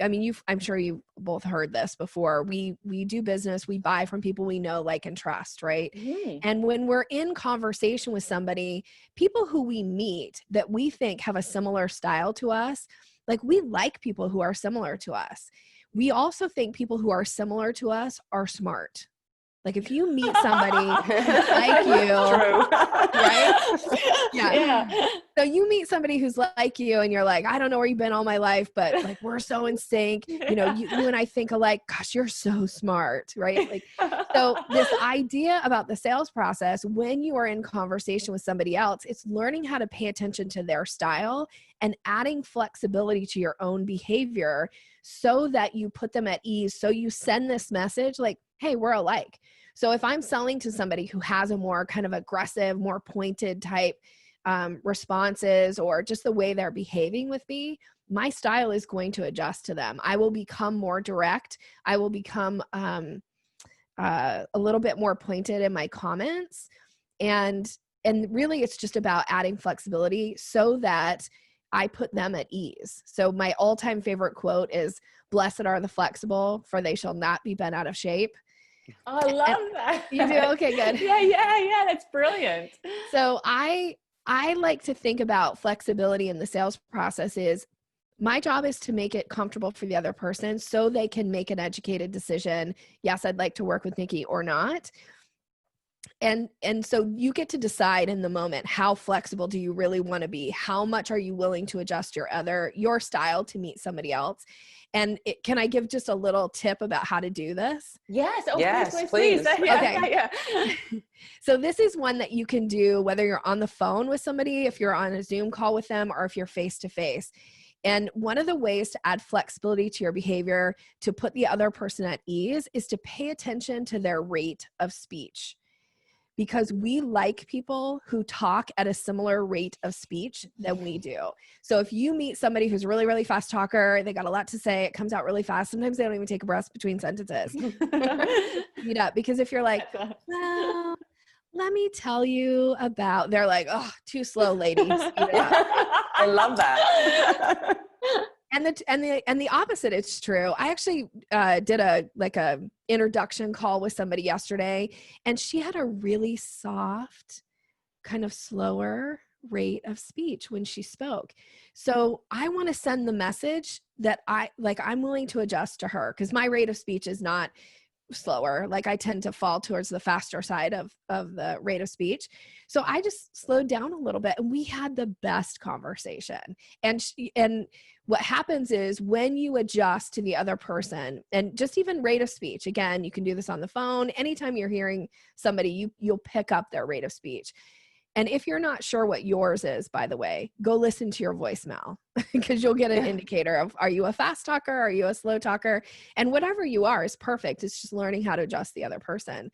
I mean, I'm sure you both heard this before. We do business, we buy from people we know, like, and trust, right? Mm-hmm. And when we're in conversation with somebody, people who we meet that we think have a similar style to us, like, we like people who are similar to us. We also think people who are similar to us are smart. Like, if you meet somebody like you, right? Yeah. So you meet somebody who's like you and you're like, I don't know where you've been all my life, but like, we're so in sync. You know, you and I think alike. Gosh, you're so smart, right? Like, so this idea about the sales process, when you are in conversation with somebody else, it's learning how to pay attention to their style and adding flexibility to your own behavior so that you put them at ease. So you send this message like, hey, we're alike. So if I'm selling to somebody who has a more kind of aggressive, more pointed type responses, or just the way they're behaving with me, my style is going to adjust to them. I will become more direct. I will become a little bit more pointed in my comments. And really it's just about adding flexibility so that I put them at ease. So my all-time favorite quote is, "Blessed are the flexible, for they shall not be bent out of shape." Oh, I love that. You do? Okay, good. Yeah. That's brilliant. So I like to think about flexibility in the sales process is, my job is to make it comfortable for the other person so they can make an educated decision. Yes, I'd like to work with Nikki, or not. And so you get to decide in the moment, how flexible do you really want to be? How much are you willing to adjust your style to meet somebody else? And can I give just a little tip about how to do this? Yes. Oh, Yes, please. Okay. Yeah. So this is one that you can do whether you're on the phone with somebody, if you're on a Zoom call with them, or if you're face to face. And one of the ways to add flexibility to your behavior to put the other person at ease is to pay attention to their rate of speech. Because we like people who talk at a similar rate of speech than we do. So if you meet somebody who's really, really fast talker, they got a lot to say, it comes out really fast. Sometimes they don't even take a breath between sentences. Speed up, because if you're like, well, let me tell you about, they're like, oh, too slow, lady. Speed it up. I love that. And the opposite is true. I actually did a introduction call with somebody yesterday, and she had a really soft, kind of slower rate of speech when she spoke. So I want to send the message that I'm willing to adjust to her, because my rate of speech is not slower. Like, I tend to fall towards the faster side of the rate of speech. So I just slowed down a little bit, and we had the best conversation. And what happens is, when you adjust to the other person, and just even rate of speech, again, you can do this on the phone. Anytime you're hearing somebody, you'll pick up their rate of speech. And if you're not sure what yours is, by the way, go listen to your voicemail, because you'll get an indicator of, are you a fast talker? Are you a slow talker? And whatever you are is perfect. It's just learning how to adjust the other person.